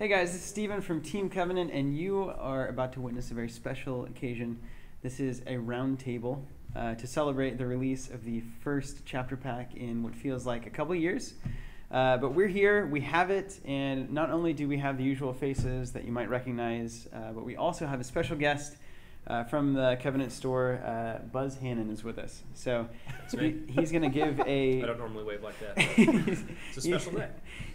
guys, this is Steven from Team Covenant, and you are about to witness a very special occasion. This is a round table to celebrate the release of the first chapter pack in what feels like a couple years. But we're here, we have it, and not only do we have the usual faces that you might recognize, but we also have a special guest from the Covenant store. Buzz Hannon is with us. So he's going to give a... I don't normally wave like that, but it's a special day.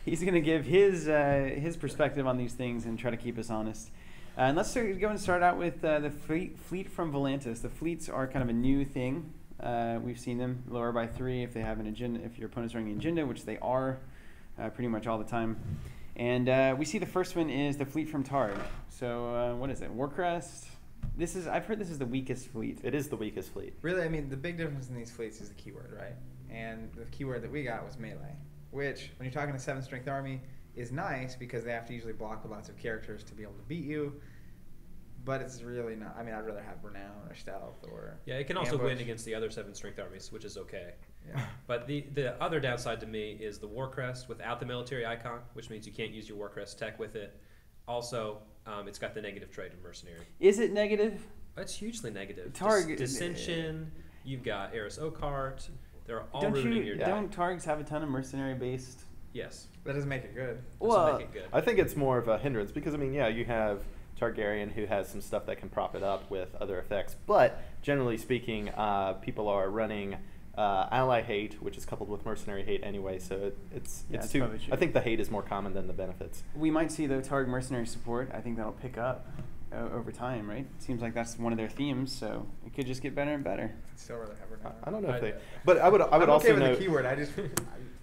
He's going to give his perspective on these things and try to keep us honest. And let's go and start out with the fleet from Volantis. The fleets are kind of a new thing. We've seen them lower by 3 if they have an agenda, if your opponent's running an agenda, which they are pretty much all the time. And we see the first one is the fleet from Targ. So what is it? Warcrest? I've heard this is the weakest fleet. It is the weakest fleet. Really, I mean, the big difference in these fleets is the keyword, right? And the keyword that we got was melee, which, when you're talking a 7-strength army, is nice because they have to usually block with lots of characters to be able to beat you. But it's really not. I mean, I'd rather have Renown or Stealth or Yeah, it can also Ambush. win against the other 7-strength armies, which is okay. Yeah. But the other downside to me is the Warcrest without the military icon, which means you can't use your Warcrest tech with it. Also, it's got the negative trait of Mercenary. Is it negative? It's hugely negative. Targ Dissension, you've got Eris Oakheart. They're all Don't ruining your deck. Don't Targs have a ton of mercenary based? Yes. That doesn't make it good. Doesn't make it good. I think it's more of a hindrance because, I mean, yeah, you have Targaryen who has some stuff that can prop it up with other effects. But generally speaking, people are running ally hate, which is coupled with mercenary hate anyway. So it's too. Probably true. I think the hate is more common than the benefits. We might see the Targ mercenary support. I think that'll pick up over time, right? Seems like that's one of their themes, so it could just get better and better. I'd still rather have Renown. I don't know if they, but I would I'm also okay with note. the keyword.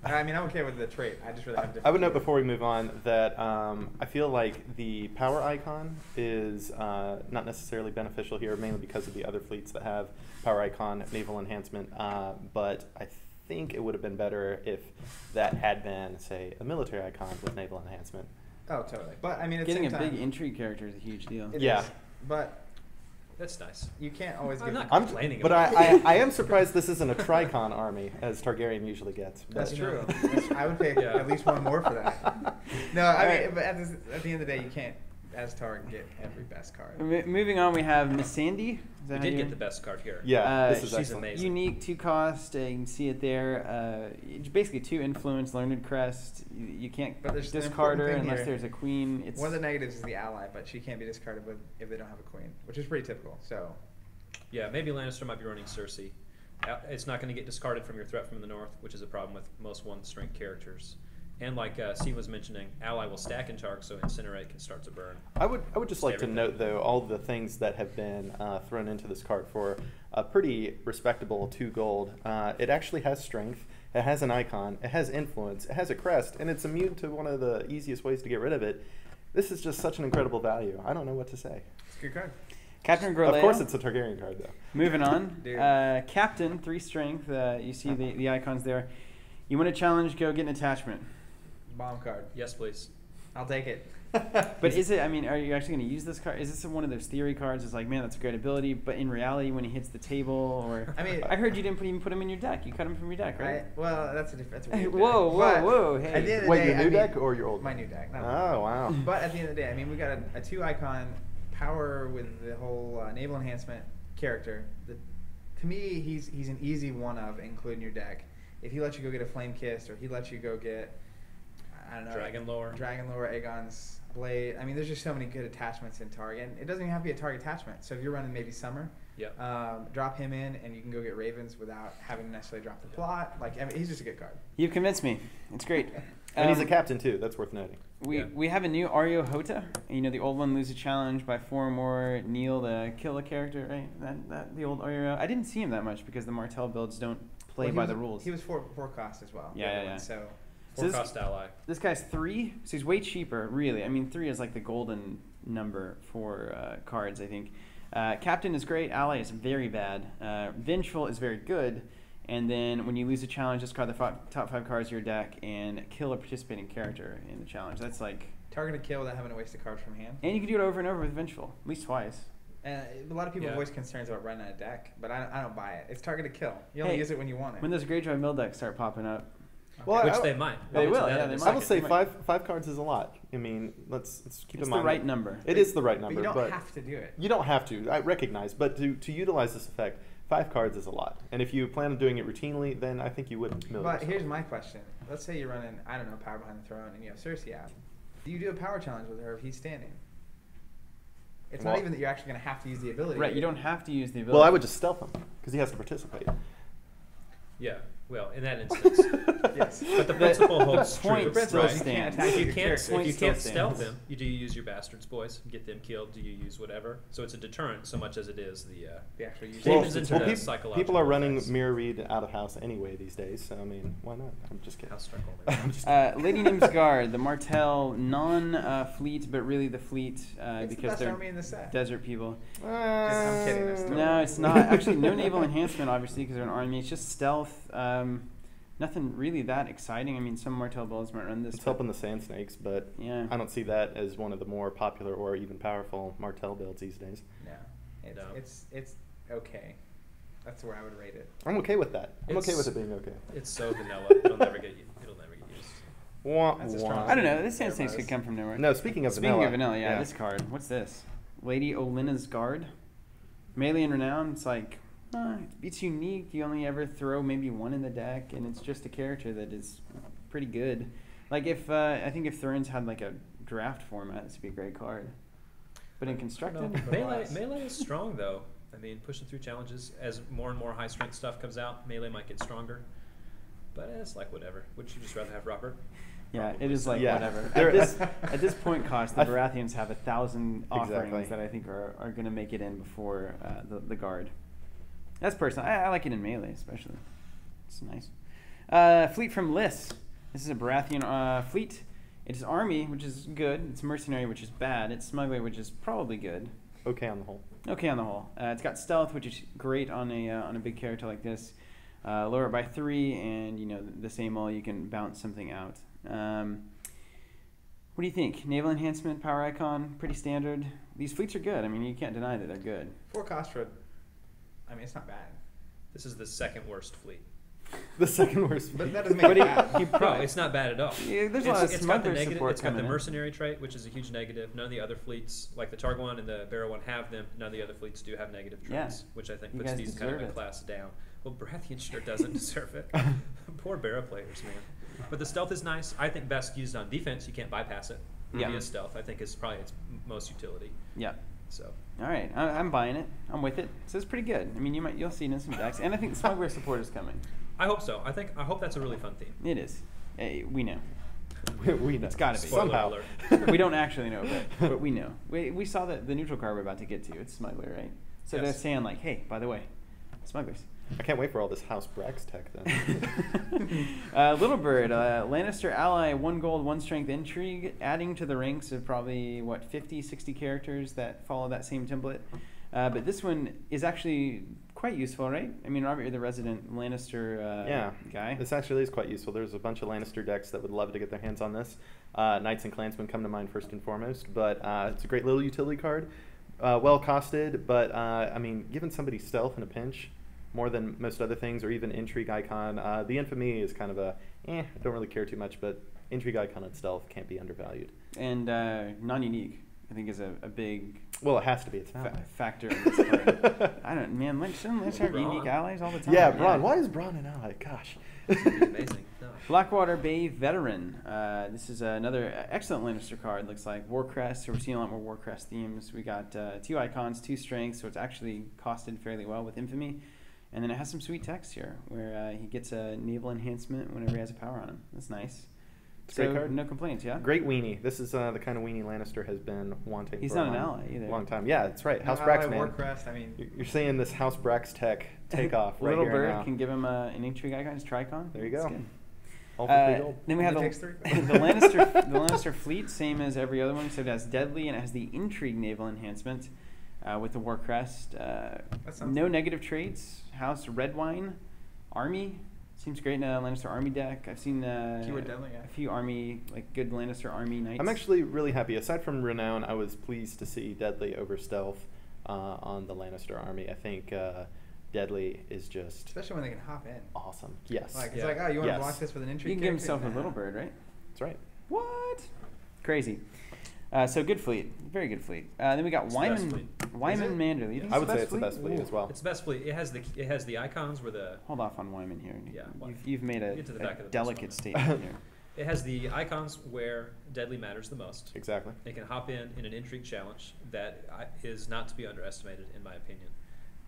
I mean, I'm okay with the trait. I just really have different. I would note keyword. before we move on that I feel like the power icon is not necessarily beneficial here, mainly because of the other fleets that have power icon, naval enhancement. But I think it would have been better if that had been, say, a military icon with naval enhancement. Oh, totally. But I mean, at Getting the a same big time, intrigue character is a huge deal. it Yeah. is. But That's nice. you can't always I'm give. not I'm, complaining but about I am surprised this isn't a Tricon army, as Targaryen usually gets. But That's You know. true. I would pay Yeah. at least one more for that. No, I mean, but at the end of the day, you can't, as Targ, get every best card. Moving on, we have Miss Sandy. Is that We how did you- get the best card here. Yeah, this is she's excellent. amazing. Unique 2 cost. You can see it there. It's basically 2 influence, learned crest. You can't But there's an discard her important thing unless here. there's a queen. It's One of the negatives is the ally, but she can't be discarded if they don't have a queen, which is pretty typical. So Yeah, maybe Lannister might be running Cersei. It's not going to get discarded from your threat from the north, which is a problem with most 1-strength characters. And like Steve was mentioning, ally will stack in Targ, so Incinerate can start to burn. I would just like to Everything. note, though, all the things that have been thrown into this card for a pretty respectable 2 gold. It actually has strength. It has an icon. It has influence. It has a crest, and it's immune to one of the easiest ways to get rid of it. This is just such an incredible value. I don't know what to say. it's a good card. Captain Groleo. Of course, it's a Targaryen card, though. Moving on. Dude. Captain, 3 strength. You see the icons there. You want to challenge, go get an attachment. Bomb card. Yes, please. I'll take it. But is it, I mean, are you actually going to use this card? Is this one of those theory cards? It's like, man, that's a great ability, but in reality, when he hits the table, or... I mean, I heard you didn't even put him in your deck. You cut him from your deck, right? Well, that's a different. Hey, weird whoa, deck. whoa, But whoa, At the hey. end of the Wait, day, your I new mean, deck or your old My deck? new deck. Oh, wow. But at the end of the day, I mean, we got a 2 icon power with the whole naval enhancement character. To me, he's an easy one of including your deck. If he lets you go get a Flame Kiss, or he lets you go get, I don't know, Dragon Lore. Aegon's Blade. I mean, there's just so many good attachments in Targ, and it doesn't even have to be a Targ attachment. So if you're running maybe Summer, drop him in, and you can go get Ravens without having to necessarily drop the plot. Like, I mean, he's just a good card. You've convinced me. It's great. And he's a captain, too. That's worth noting. We have a new Ario Hota. You know, the old one lose a challenge by 4 or more, kneel to kill a character, right? That the old Ario. I didn't see him that much because the Martell builds don't play by the rules. He was 4 cost as well. Yeah. So 4-cost ally. This guy's 3, so he's way cheaper, really. I mean, 3 is like the golden number for cards, I think. Captain is great. Ally is very bad. Vengeful is very good. And then when you lose a challenge, discard the top 5 cards of your deck and kill a participating character in the challenge. That's like... target a kill without having to waste a card from hand. And you can do it over and over with Vengeful, at least twice. A lot of people voice concerns about running out of deck, but I don't buy it. It's target a kill. You only use it when you want it. When those Greyjoy mill decks start popping up, Well, which I- they might. They We'll get to will, that yeah, in a they might. I will second. say five cards is a lot. I mean, let's keep It's in the mind. right number. It is the right But number, you don't have to do it. you don't have to. I recognize, but to utilize this effect, 5 cards is a lot. And if you plan on doing it routinely, then I think you would mill But yourself. here's my question. Let's say you're running, I don't know, Power Behind the Throne, and you have Cersei out. Do you do a power challenge with her if he's standing? It's not Well- even that you're actually going to have to use the ability. Right, you don't have to use the ability. Well, I would just stealth him because he has to participate. Yeah. Well, in that instance. Yes. But the principle holds the point true. still right? stands. attack If you your can't, character. if you Still can't stands. stealth them, do you use your bastards, boys? Get them killed? Do you use whatever? So it's a deterrent so much as it is The actual use. Well, of into the the peop- psychological people are running effects. mirror read out of house anyway these days, so I mean, why not? I'm just kidding. House strike only. I'm just kidding. Lady Nimsgard, the Martell non-fleet, but really the fleet It's the because best they're army in the set. desert people. I'm kidding, that's totally- No, it's not. Actually, no naval enhancement, obviously, because they're an army. It's just stealth. Nothing really that exciting. I mean, some Martell builds might run this. It's but- helping the Sand Snakes, but Yeah. I don't see that as one of the more popular or even powerful Martell builds these days. No. No. It's okay. That's where I would rate it. I'm okay with that. I'm okay with It's- it being okay. It's so vanilla. It'll never get used. Wah, That's a wah. strong I don't know. This Sand There Snakes was. could come from nowhere. No, speaking of Speaking vanilla. of vanilla, yeah, this card. What's this? Lady Olenna's Guard. Melee and Renown. It's like, it's unique. You only ever throw maybe one in the deck, and it's just a character that is pretty good. Like if I think if Thurns had like a draft format, this would be a great card. But in constructed, Melee is strong though. I mean, pushing through challenges as more and more high strength stuff comes out, melee might get stronger. But it's like whatever. Wouldn't you just rather have Robert? yeah, it is like Yeah. whatever. There- At this point cost, the I- Baratheons have 1,000 offerings Exactly. that I think are going to make it in before the Guard. That's personal. I like it in melee especially. It's nice. Fleet from Lys. This is a Baratheon fleet. It's army, which is good. It's mercenary, which is bad. It's smuggler, which is probably good. Okay on the whole. Okay on the whole. It's got stealth, which is great on a big character like this. Lower it by 3, and the same all you can bounce something out. What do you think? Naval enhancement, power icon, pretty standard. These fleets are good. I mean, you can't deny that they're good. 4 cost for, I mean, it's not bad. This is the second worst fleet. The second worst. But that doesn't make But it bad. No, it's not bad at all. Yeah, there's a lot of It's got the smuggler negative. support It's got the coming in. mercenary trait, which is a huge negative. None of the other fleets, like the Targ one and the Barrow one, have them. None of the other fleets do have negative Yeah. traits, which I think You puts guys these kind of deserve a it. class down. Well, Baratheon sure doesn't deserve it. Poor Barrow players, man. But the stealth is nice. I think best used on defense. You can't bypass it. Yeah. Via stealth, I think is probably its most utility. Yeah. So All right, I'm buying it. I'm with it. So it's pretty good. I mean, you'll see it in some decks, and I think the smuggler support is coming. I hope so. I hope that's a really fun theme. It is. We know. we know. It's gotta be. Spoiler Somehow. alert. We don't actually know, but we know. We saw the neutral card we're about to get to. It's smuggler, right? So they're Yes. saying like, hey, by the way, smugglers. I can't wait for all this House Brax tech then. Little Bird, Lannister ally, 1 gold, 1 strength intrigue, adding to the ranks of probably, 50, 60 characters that follow that same template. But this one is actually quite useful, right? I mean, Robert, you're the resident Lannister guy. This actually is quite useful. There's a bunch of Lannister decks that would love to get their hands on this. Knights and Clansmen come to mind first and foremost, but it's a great little utility card. Well costed, but I mean, given somebody stealth in a pinch, more than most other things, or even intrigue icon. The infamy is kind of I don't really care too much, but intrigue icon and stealth can't be undervalued. And non-unique, I think, is a big Well, it has to be. It's not. factor in this card. I don't, man, shouldn't Lynch have Braun. unique allies all the time? Yeah, Braun. Why is Braun an ally? Gosh. It'd be amazing. No. Blackwater Bay Veteran. This is another excellent Lannister card. Looks like Warcrest, so we're seeing a lot more Warcrest themes. We got 2 icons, 2 strengths, so it's actually costed fairly well with infamy. And then it has some sweet text here, where he gets a naval enhancement whenever he has a power on him. That's nice. It's a great card. No complaints, yeah? Great weenie. This is the kind of weenie Lannister has been wanting He's for not a an long, ally either. long time. Yeah, that's right. House No, Brax, ally man. Warcrest, I mean, You're seeing this House Brax tech take off right Little here Bird and now. can give him an intrigue icon, his Tricon. There you That's go. good. All for 3 gold. Then we have Only the, takes 3. the Lannister fleet, same as every other one, so it has Deadly and it has the Intrigue naval enhancement with the Warcrest. sounds No good. negative traits. House Redwine, Army seems great in a Lannister Army deck. I've seen Keyword Deadly, yeah. a few Army, like good Lannister Army knights. I'm actually really happy. Aside from Renown, I was pleased to see Deadly over Stealth on the Lannister army. I think Deadly is just Especially when they can hop in. awesome. Yes. Like, it's Yeah. like, oh, you want to Yes. block this with an intrigue You can give character? himself a Nah. little bird, right? That's right. What? Crazy. So good fleet, very good fleet. Then we got It's the best Wyman, fleet. Wyman Is it? Manderley. Yeah. Think I would the say it's the best fleet Ooh. as well. It's the best fleet. It has the icons where the Hold off on Wyman here. Yeah, well, You've made a get to the back of the best delicate one. statement here. it has the icons where Deadly matters the most. Exactly. It can hop in an intrigue challenge that is not to be underestimated, in my opinion.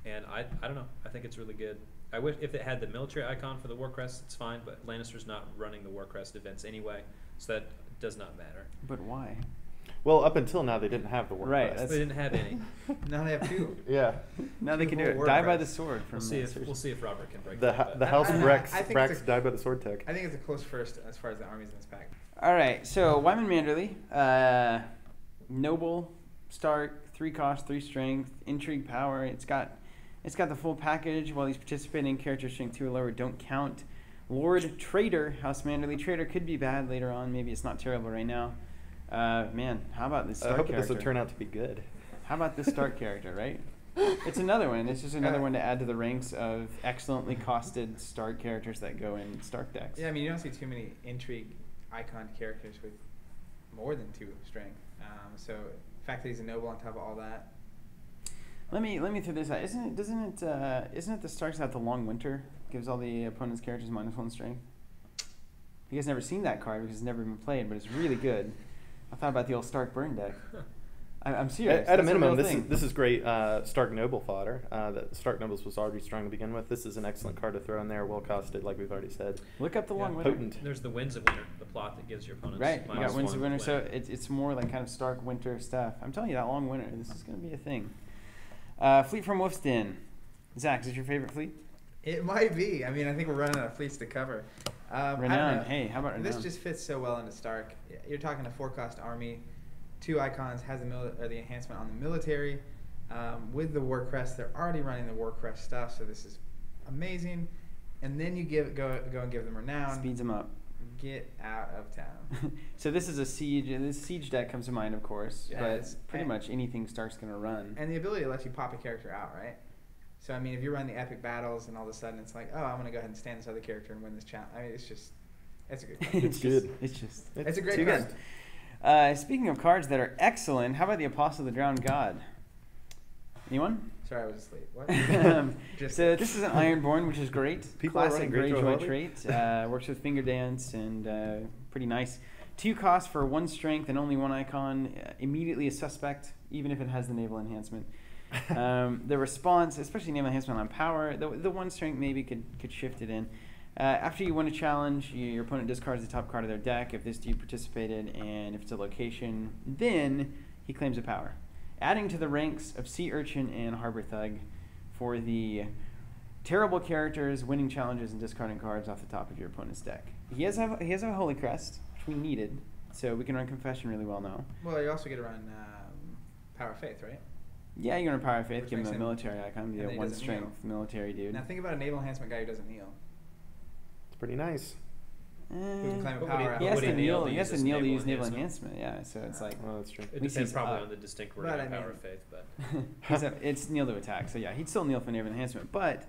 And I don't know. I think it's really good. I wish if it had the military icon for the War Crest, it's fine. But Lannister's not running the War Crest events anyway, so that does not matter. But why? Well, up until now, they didn't have the War Right, Crest. They didn't have any. Now they have two. Yeah. Now they Two can do whole it. word Die by the press. sword. From We'll see if Robert can break The that. the House I- I- Brax I think it's Die by the Sword Tech. I think it's a close first as far as the armies in this pack. All right, so Wyman Manderley, noble, Stark, 3 cost, 3 strength, intrigue power. It's got the full package. While these participating characters strength 2 or lower don't count. Lord Traitor, House Manderley. Traitor could be bad later on. Maybe it's not terrible right now. Man, how about this Stark I hope character? this will turn out to be good. How about this Stark character, right? It's another one. It's just another one to add to the ranks of excellently costed Stark characters that go in Stark decks. Yeah, I mean, you don't see too many intrigue icon characters with more than 2 strength. So the fact that he's a noble on top of all that. Let me throw this out. Isn't it the Starks that the Long Winter gives all the opponent's characters -1 strength? You guys never seen that card because it's never been played, but it's really good. I thought about the old Stark Burn deck. I'm serious. At a That's minimum, real thing. this is great Stark Noble fodder. That Stark Nobles was already strong to begin with. This is an excellent card to throw in there, well costed, like we've already said. Look up the Long Yeah. Winter. Potent. There's the Winds of Winter, the plot that gives your opponents Right, you got -1 Winds of Winter, to so win. it's more like kind of Stark Winter stuff. I'm telling you, that Long Winter, this is going to be a thing. Fleet from Wolf's Den. Zach, is this your favorite fleet? It might be. I mean, I think we're running out of fleets to cover. I don't Renown. know. Hey, how about Renown? This just fits so well into Stark. You're talking a 4-cost army, 2 icons, has the enhancement on the military. With the War Crest, they're already running the War Crest stuff, so this is amazing. And then you go and give them Renown. Speeds them up. Get out of town. So this is a siege. This siege deck comes to mind, of course, Yeah, but it's- pretty much anything Stark's going to run. And the ability to let you pop a character out, right? So, I mean, if you run the epic battles and all of a sudden it's like, oh, I'm going to go ahead and stand this other character and win this challenge. I mean, it's a good card. It's good. It's a great too card. good. Speaking of cards that are excellent, how about the Apostle of the Drowned God? Anyone? Sorry, I was asleep. What? Just So this is an Ironborn, which is great. People are Classic running Greyjoy Greyjoy Harley? trait. Works with Finger Dance and pretty nice. 2 costs for 1 strength and only 1 icon. Immediately a suspect, even if it has the naval enhancement. The response, especially naval enhancement on power, the 1 strength maybe could shift it in. After you win a challenge, your opponent discards the top card of their deck if this dude participated, and if it's a location, then he claims a power. Adding to the ranks of Sea Urchin and Harbor Thug for the terrible characters winning challenges and discarding cards off the top of your opponent's deck. He has a Holy Crest, which we needed, so we can run Confession really well now. Well, you also get to run Power of Faith, right? Yeah, you're going to Power of Faith, Which give him makes a him- military icon, and be then a he 1 doesn't strength military dude. Now think about a naval enhancement guy who doesn't kneel. It's pretty nice. Who can claim a But would power he- out. He but has would to he kneel kneel. to He has to use kneel to naval use naval enhancement? enhancement. Yeah, so it's like Well, that's true. It We depends see- probably on the distinct wording But of I Power mean- of Faith, but it's kneel to attack. So yeah, he'd still kneel for naval enhancement. But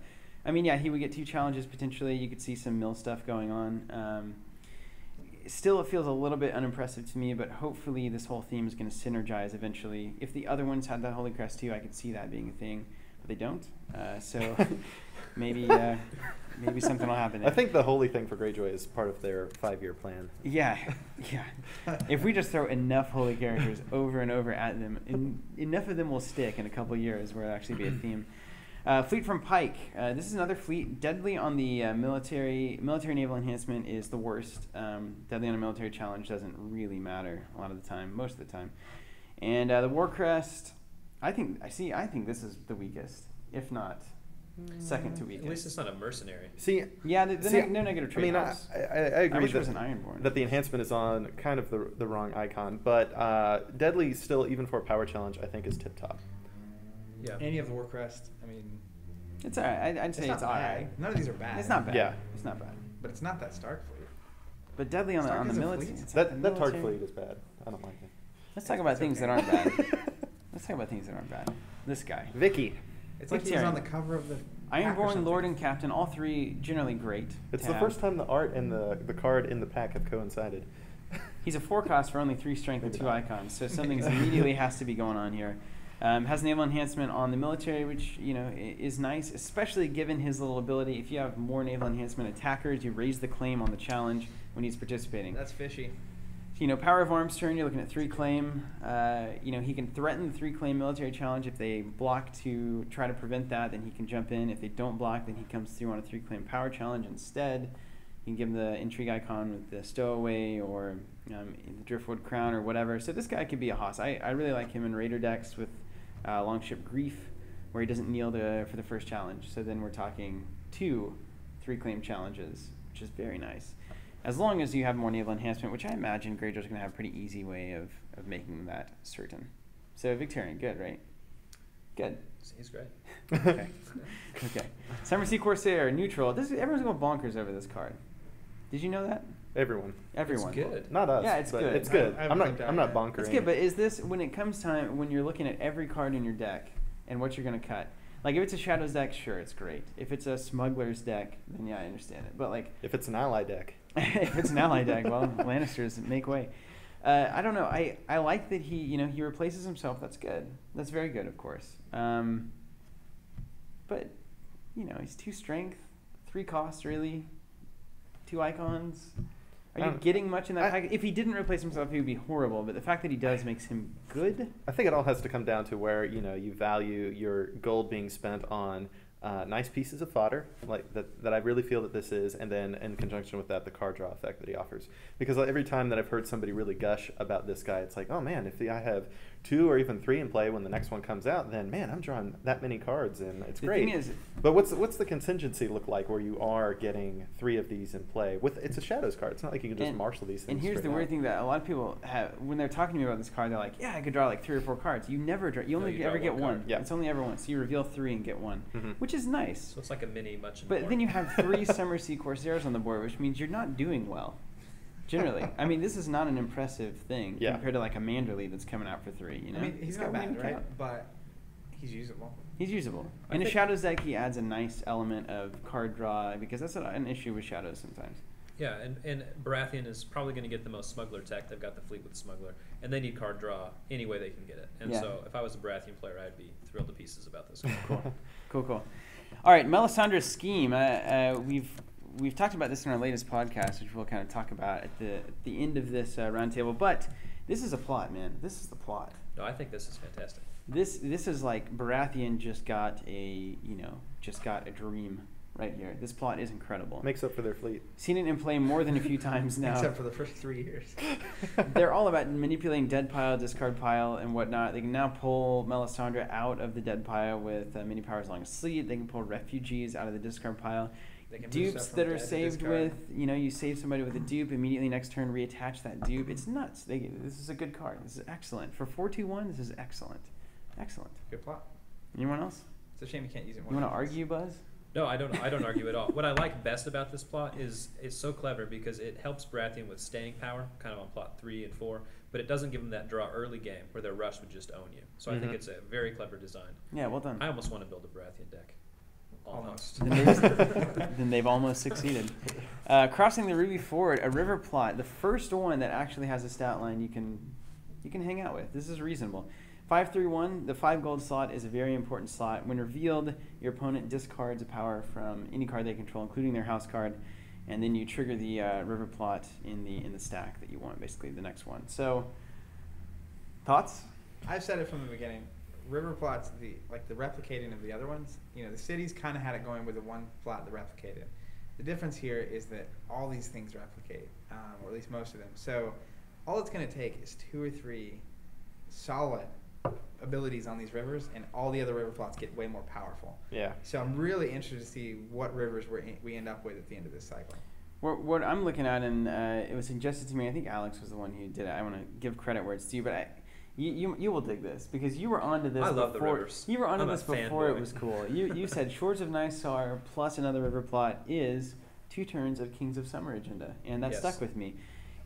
I mean, yeah, he would get 2 challenges potentially. You could see some mill stuff going on. Still, it feels a little bit unimpressive to me, but hopefully this whole theme is going to synergize eventually. If the other ones had that Holy Crest too, I could see that being a thing, but they don't. So maybe something will happen. I think the holy thing for Greyjoy is part of their 5-year plan. Yeah. If we just throw enough holy characters over and over at them, enough of them will stick in a couple years where it'll actually be a theme. Fleet from Pike. This is another fleet. Deadly on the military naval enhancement is the worst. Deadly on a military challenge doesn't really matter a lot of the time, most of the time. And the War Crest, I think this is the weakest, if not second to weakest. at least it's not a mercenary. See, Yeah, they're See, negative I mean, I trade-offs. agree wish it was that, an Ironborn. that the enhancement is on kind of the wrong icon, but Deadly still, even for a power challenge, I think is tip-top. Yeah. Any of the War Crest, I mean, It's all right. I'd say not it's all bad. right. None of these are bad. It's not bad. Yeah. It's not bad. But it's not that Stark fleet. But Deadly on Stark the is a military. fleet? it's like the That Tard military- fleet is bad. I don't like it. Let's talk about It's things okay. that aren't bad. Let's talk about things that aren't bad. This guy. Vicky. It's like What's he was your- on the cover of the Ironborn, something. Lord, and Captain, all three generally great. It's to the have. first time the art and the card in the pack have coincided. He's a 4 cost for only 3 strength and Maybe 2 not. icons, so something immediately has to be going on here. Has naval enhancement on the military, which is nice, especially given his little ability. If you have more naval enhancement attackers, you raise the claim on the challenge when he's participating. That's fishy. Power of Arms turn, you're looking at 3 claim. He can threaten the 3 claim military challenge. If they block to try to prevent that, then he can jump in. If they don't block, then he comes through on a 3 claim power challenge instead. You can give him the intrigue icon with the stowaway or the driftwood crown or whatever. So this guy could be a hoss. I really like him in Raider decks with Longship Grief, where he doesn't kneel for the first challenge. So then we're talking 2 3 claim challenges, which is very nice. As long as you have more naval enhancement, which I imagine Greyjoy's going to have a pretty easy way of making that certain. So Victorian, good, right? Good. He's great. Okay. Okay. Summer Sea Corsair, neutral. Everyone's going bonkers over this card. Did you know that? Everyone. Everyone. It's good. Not us. Yeah, it's but good. It's good. I haven't I'm looked at not it. bonkering. It's good, but is this, when it comes time, when you're looking at every card in your deck and what you're going to cut, like if it's a Shadows deck, sure, it's great. If it's a Smuggler's deck, then yeah, I understand it. But like, if it's an ally deck. if it's an ally deck, well, Lannisters make way. I don't know. I like that he replaces himself. That's good. That's very good, of course. But he's 2 strength, 3 costs really, 2 icons. Are you getting much in that pack? If he didn't replace himself, he would be horrible. But the fact that he does makes him good. I think it all has to come down to where you value your gold being spent on nice pieces of fodder, like that I really feel that this is, and then in conjunction with that, the card draw effect that he offers. Because every time that I've heard somebody really gush about this guy, it's like, oh man, if I have 2 or even 3 in play when the next one comes out, then man, I'm drawing that many cards, and it's The great. thing is, but what's the contingency look like where you are getting 3 of these in play? It's a Shadows card. It's not like you can just marshal these things. And here's the weird thing that a lot of people have when they're talking to me about this card. They're like, "Yeah, I could draw like 3 or 4 cards." You never draw. You only you ever draw get one one. card. Yeah. It's only ever once. So you reveal 3 and get 1, which is nice. So it's like a mini much. But then you have 3 Summer Sea Corsairs on the board, which means you're not doing well. Generally, I mean, this is not an impressive thing compared to like a Manderley that's coming out for 3. I mean, he's got not bad, wing right? count. But he's usable. He's usable. I In a think- Shadows deck, he adds a nice element of card draw because that's an issue with Shadows sometimes. Yeah, and Baratheon is probably going to get the most Smuggler tech. They've got the fleet with Smuggler, and they need card draw any way they can get it. And Yeah. so if I was a Baratheon player, I'd be thrilled to pieces about this. Cool. All right, Melisandre's scheme. We've talked about this in our latest podcast, which we'll kind of talk about at the end of this roundtable. But this is a plot, man. This is the plot. No, I think this is fantastic. This is like Baratheon just got a dream right here. This plot is incredible. Makes up for their fleet. Seen it in play more than a few times now. Except for the first 3 years. They're all about manipulating dead pile, discard pile, and whatnot. They can now pull Melisandre out of the dead pile with mini powers long sleep. They can pull refugees out of the discard pile. They can move Dupes stuff from that are dead to saved discard. with, you save somebody with a dupe, immediately next turn reattach that dupe. It's nuts. This is a good card. This is excellent. For 4/2/1, this is excellent. Excellent. Good plot. Anyone else? It's a shame you can't use it. You want to argue, Buzz? No, I don't argue at all. What I like best about this plot is it's so clever because it helps Baratheon with staying power, kind of on plot 3 and 4, but it doesn't give them that draw early game where their rush would just own you. So I think it's a very clever design. Yeah, well done. I almost want to build a Baratheon deck. Almost. Then they've almost succeeded. Crossing the Ruby Ford, a river plot, the first one that actually has a stat line you can hang out with. This is reasonable. 5/3/1, the 5 gold slot is a very important slot. When revealed, your opponent discards a power from any card they control, including their house card, and then you trigger the river plot in the stack that you want, basically the next one. So, thoughts? I've said it from the beginning. River plots, the replicating of the other ones. The cities kind of had it going with the one plot that replicated. The difference here is that all these things replicate, or at least most of them. So all it's going to take is 2 or 3 solid abilities on these rivers, and all the other river plots get way more powerful. Yeah. So I'm really interested to see what rivers we end up with at the end of this cycle. What I'm looking at, and it was suggested to me, I think Alex was the one who did it. I want to give credit where it's due, but you will dig this because you were onto this. I love the before, rivers. You were onto I'm a this before it fanboy. was cool. You said Shores of Nysar plus another river plot is 2 turns of Kings of Summer agenda, and that Yes. stuck with me.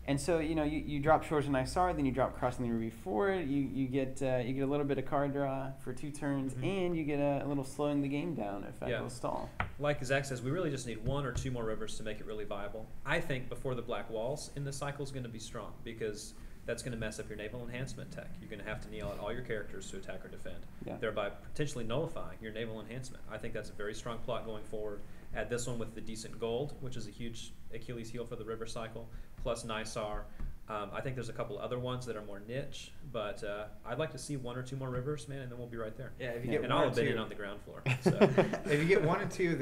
And so you drop Shores of Nysar, then you drop Crossing the Ruby Ford. You get a little bit of card draw for 2 turns, and you get a little slowing the game down effect will stall. Like Zach says, we really just need 1 or 2 more rivers to make it really viable. I think before the Black Walls in this cycle is going to be strong, because that's going to mess up your naval enhancement tech. You're going to have to kneel out all your characters to attack or defend, thereby potentially nullifying your naval enhancement. I think that's a very strong plot going forward. Add this one with the decent gold, which is a huge Achilles heel for the river cycle, plus Nysar. I think there's a couple other ones that are more niche, but I'd like to see 1 or 2 more rivers, man, and then we'll be right there. Yeah, if you get and 1 I'll or have been 2 in on the ground floor. So. If you get 1 or 2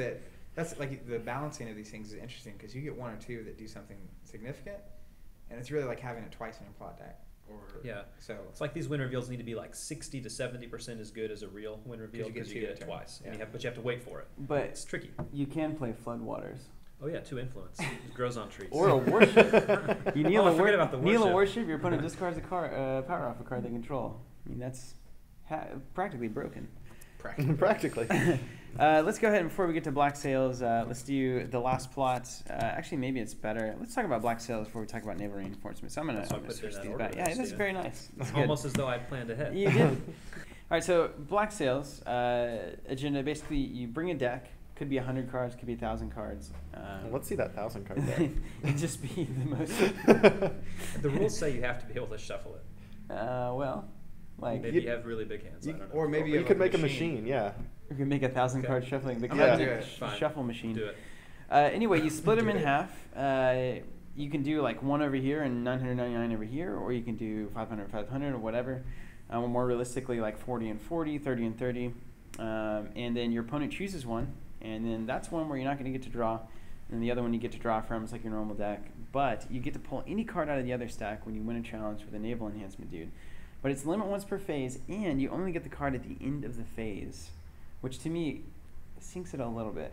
that's like the balancing of these things is interesting, because you get 1 or 2 that do something significant, and it's really like having it twice in your plot deck. So it's like these win reveals need to be like 60 to 70% as good as a real win reveal, because you get it twice, but you have to wait for it. But it's tricky. You can play Floodwaters. Oh yeah, 2 influence. It grows on trees. Or a worship. You kneel a worship. Your opponent discards a power off a card they control. I mean, that's practically broken. Practically. Let's go ahead, and before we get to Black Sails, let's do the last plot. Actually, maybe it's better. Let's talk about Black Sails before we talk about naval reinforcement. So I'm gonna switch these back. Yeah, that's very nice. That's almost as though I'd planned ahead. You did. All right, so Black Sails agenda. Basically, you bring a deck. Could be 100 cards. Could be 1,000 cards. Let's see that 1,000 card deck. It'd just be the most. The rules say you have to be able to shuffle it. Well, like maybe you have really big hands. I don't know. Or maybe you could make a machine. Yeah. You can make 1,000 card shuffling. The shuffle machine. Do it. Anyway, you split them in half. You can do like 1 over here and 999 over here, or you can do 500, 500, or whatever. More realistically, like 40 and 40, 30 and 30. And then your opponent chooses one, and then that's one where you're not going to get to draw. And the other one you get to draw from is like your normal deck. But you get to pull any card out of the other stack when you win a challenge with a naval enhancement dude. But it's limit once per phase, and you only get the card at the end of the phase, which to me sinks it a little bit.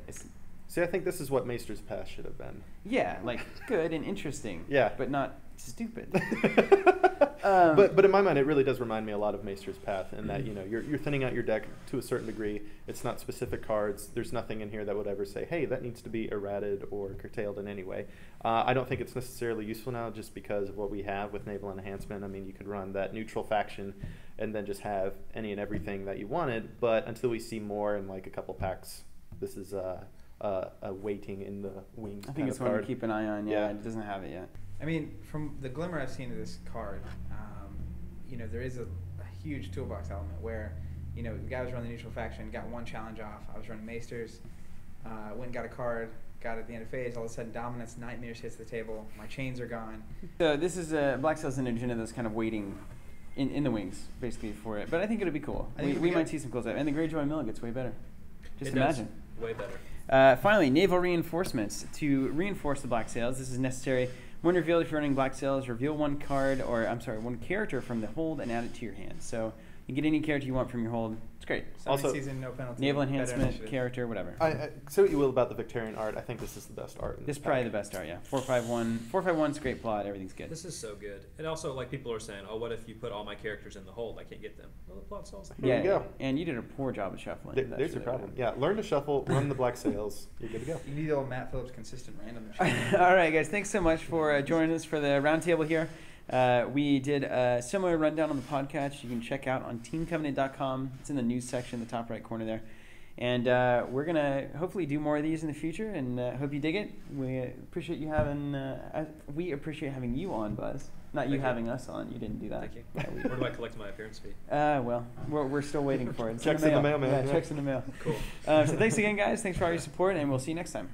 See, I think this is what Maester's Pass should have been. Yeah, like good and interesting. Yeah. But not stupid. But in my mind, it really does remind me a lot of Maester's Path in that, you're thinning out your deck to a certain degree. It's not specific cards. There's nothing in here that would ever say, hey, that needs to be errated or curtailed in any way. I don't think it's necessarily useful now just because of what we have with Naval Enhancement. I mean, you could run that neutral faction and then just have any and everything that you wanted. But until we see more in like a couple packs, this is a waiting in the wings. I think it's one to keep an eye on. Yeah, it doesn't have it yet. I mean, from the glimmer I've seen of this card, there is a huge toolbox element where, the guy was running the neutral faction, got 1 challenge off. I was running Maesters, went and got a card, got it at the end of phase. All of a sudden, Dominance, Nightmares hits the table. My chains are gone. So this is Black Sails an agenda that's kind of waiting in the wings, basically, for it. But I think it'll be cool. We might see some cool stuff. And the Greyjoy Mill gets way better. Just imagine. Way better. Finally, naval reinforcements. To reinforce the Black Sails, this is necessary. When revealed, if you're running Black Sails, reveal 1 character from the hold and add it to your hand. So you get any character you want from your hold. It's great. Also, season, no penalty. Naval enhancement, character, whatever. Say what you will about the Victorian art. I think this is the best art. This is probably the best art, yeah. 451. 451's great plot. Everything's good. This is so good. And also, like, people are saying, oh, what if you put all my characters in the hold? I can't get them. Well, the plot solves that. There you go. And you did a poor job of shuffling. There's your problem. Yeah, learn to shuffle, run the Black Sails. You're good to go. You need the old Matt Phillips consistent random machine. All right, guys. Thanks so much for joining us for the roundtable here. We did a similar rundown on the podcast. You can check out on teamcovenant.com. It's in the news section, the top right corner there. And we're going to hopefully do more of these in the future, and hope you dig it. We appreciate you having you on, Buzz. Not you having us on. You didn't do that. Thank you. Yeah, where do I collect my appearance fee? Well, we're still waiting for it. Checks in the mail, man. Yeah, checks in the mail. Cool. So thanks again, guys. Thanks for all your support, and we'll see you next time.